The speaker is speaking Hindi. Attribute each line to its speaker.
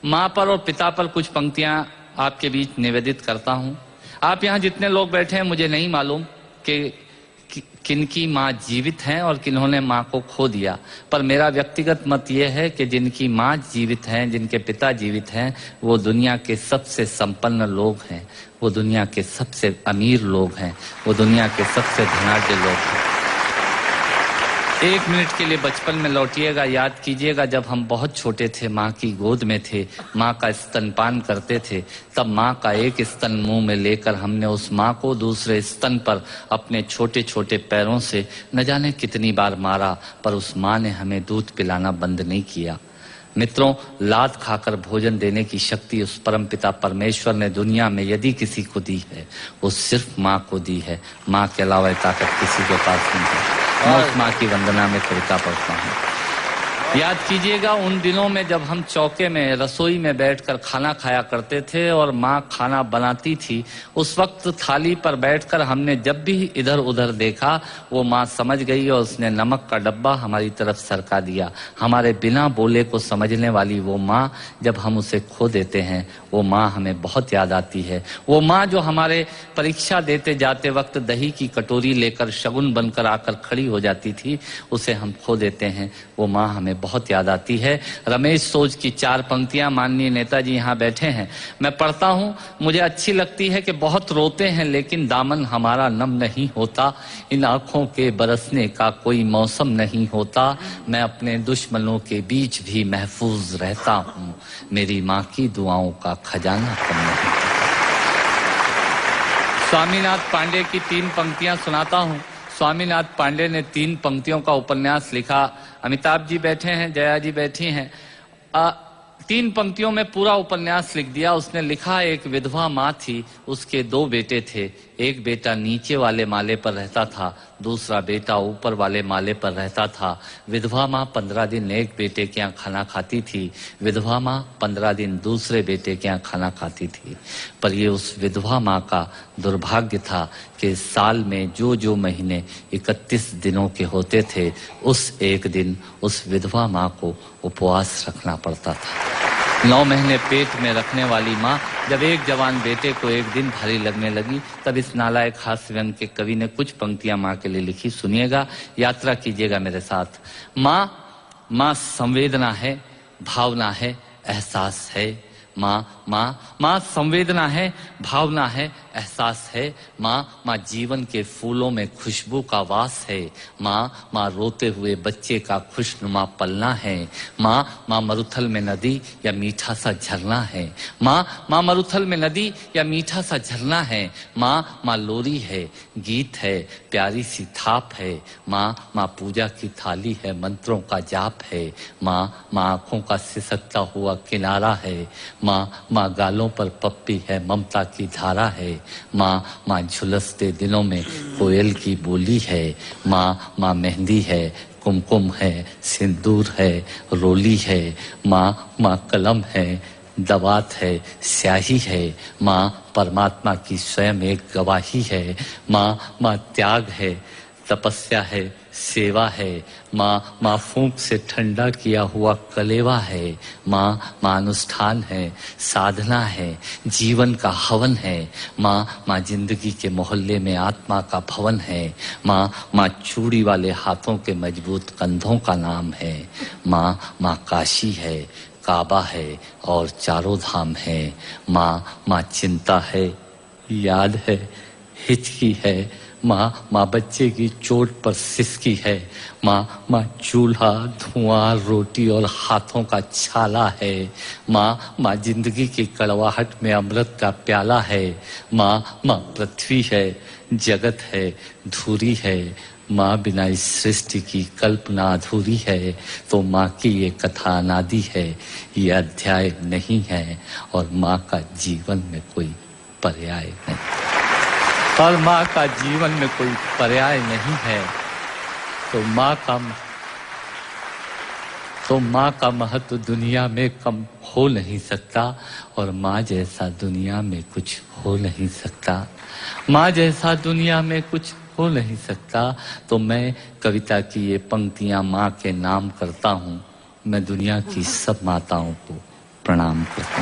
Speaker 1: माँ पर और पिता पर कुछ पंक्तियां आपके बीच निवेदित करता हूं। आप यहाँ जितने लोग बैठे हैं, मुझे नहीं मालूम कि किनकी माँ जीवित हैं और किन्होंने माँ को खो दिया, पर मेरा व्यक्तिगत मत यह है कि जिनकी माँ जीवित हैं, जिनके पिता जीवित हैं, वो दुनिया के सबसे संपन्न लोग हैं, वो दुनिया के सबसे अमीर लोग हैं, वो दुनिया के सबसे धनाढ्य लोग हैं। 1 मिनट के लिए बचपन में लौटिएगा, याद कीजिएगा जब हम बहुत छोटे थे, माँ की गोद में थे, माँ का स्तनपान करते थे, तब माँ का एक स्तन मुंह में लेकर हमने उस माँ को दूसरे स्तन पर अपने छोटे छोटे पैरों से न जाने कितनी बार मारा, पर उस माँ ने हमें दूध पिलाना बंद नहीं किया। मित्रों, लात खाकर भोजन देने की शक्ति उस परमपिता परमेश्वर ने दुनिया में यदि किसी को दी है, वो सिर्फ माँ को दी है। माँ के अलावा ये ताकत किसी के पास नहीं है। मैं उस माँ की वंदना में कविता पढ़ता हूँ। याद कीजिएगा उन दिनों में जब हम चौके में, रसोई में बैठकर खाना खाया करते थे और माँ खाना बनाती थी। उस वक्त थाली पर बैठकर हमने जब भी इधर उधर देखा, वो माँ समझ गई और उसने नमक का डब्बा हमारी तरफ सरका दिया। हमारे बिना बोले को समझने वाली वो माँ, जब हम उसे खो देते हैं, वो माँ हमें बहुत याद आती है। वो माँ जो हमारे परीक्षा देते जाते वक्त दही की कटोरी लेकर शगुन बनकर आकर खड़ी हो जाती थी, उसे हम खो देते हैं। वो माँ हमें बहुत याद आती है। रमेश सोज की 4 पंक्तियां माननीय नेताजी यहाँ बैठे हैं, मैं पढ़ता हूँ। मुझे अच्छी लगती है कि बहुत रोते हैं लेकिन दामन हमारा नम नहीं होता, इन आंखों के बरसने का कोई मौसम नहीं होता, मैं अपने दुश्मनों के बीच भी महफूज रहता हूँ, मेरी माँ की दुआओं का खजाना कम नहीं होता। स्वामीनाथ पांडे की 3 पंक्तियां सुनाता हूँ। स्वामीनाथ पांडे ने 3 पंक्तियों का उपन्यास लिखा। अमिताभ जी बैठे हैं, जया जी बैठी हैं। 3 पंक्तियों में पूरा उपन्यास लिख दिया उसने। लिखा, एक विधवा माँ थी, उसके 2 बेटे थे। एक बेटा नीचे वाले माले पर रहता था, दूसरा बेटा ऊपर वाले माले पर रहता था। विधवा माँ 15 दिन एक बेटे के यहाँ खाना खाती थी, विधवा माँ 15 दिन दूसरे बेटे के यहाँ खाना खाती थी। पर ये उस विधवा माँ का दुर्भाग्य था कि साल में जो महीने 31 दिनों के होते थे, उस एक दिन उस विधवा माँ को उपवास रखना पड़ता था। 9 महीने पेट में रखने वाली माँ जब एक जवान बेटे को एक दिन भारी लगने लगी, तब इस नालायक हास्य व्यंग के कवि ने कुछ पंक्तियां माँ के लिए लिखी। सुनिएगा, यात्रा कीजिएगा मेरे साथ। माँ संवेदना है, भावना है, एहसास है। माँ संवेदना है, भावना है, एहसास है। माँ जीवन के फूलों में खुशबू का वास है। माँ रोते हुए बच्चे का खुशनुमा पलना है। माँ मरुथल में नदी या मीठा सा झरना है। माँ मरुथल में नदी या मीठा सा झरना है। माँ लोरी है, गीत है, प्यारी सी थाप है। माँ पूजा की थाली है, मंत्रों का जाप है। माँ आंखों का सिसकता हुआ किनारा है। माँ गालों पर पप्पी है, ममता की धारा है। माँ झुलसते दिनों में कोयल की बोली है। माँ मेहंदी है, कुमकुम है, सिंदूर है, रोली है। माँ कलम है, दवात है, स्याही है। माँ परमात्मा की स्वयं एक गवाही है। माँ त्याग है, तपस्या है, सेवा है। माँ फूंक से ठंडा किया हुआ कलेवा है। माँ अनुष्ठान है, साधना है, जीवन का हवन है। माँ जिंदगी के मोहल्ले में आत्मा का भवन है। माँ चूड़ी वाले हाथों के मजबूत कंधों का नाम है। माँ काशी है, काबा है और चारों धाम है। माँ चिंता है, याद है, हिचकी है। माँ बच्चे की चोट पर सिसकी है। माँ चूल्हा, धुआं, रोटी और हाथों का छाला है। माँ जिंदगी की कड़वाहट में अमृत का प्याला है। माँ पृथ्वी है, जगत है, धूरी है। माँ बिना इस सृष्टि की कल्पना अधूरी है। तो माँ की ये कथा अनादि है, ये अध्याय नहीं है, और माँ का जीवन में कोई पर्याय नहीं, और माँ का जीवन में कोई पर्याय नहीं है। तो माँ का महत्व दुनिया में कम हो नहीं सकता, और माँ जैसा दुनिया में कुछ हो नहीं सकता। माँ जैसा दुनिया में कुछ हो नहीं सकता। तो मैं कविता की ये पंक्तियां माँ के नाम करता हूँ। मैं दुनिया की सब माताओं को प्रणाम करता हूँ।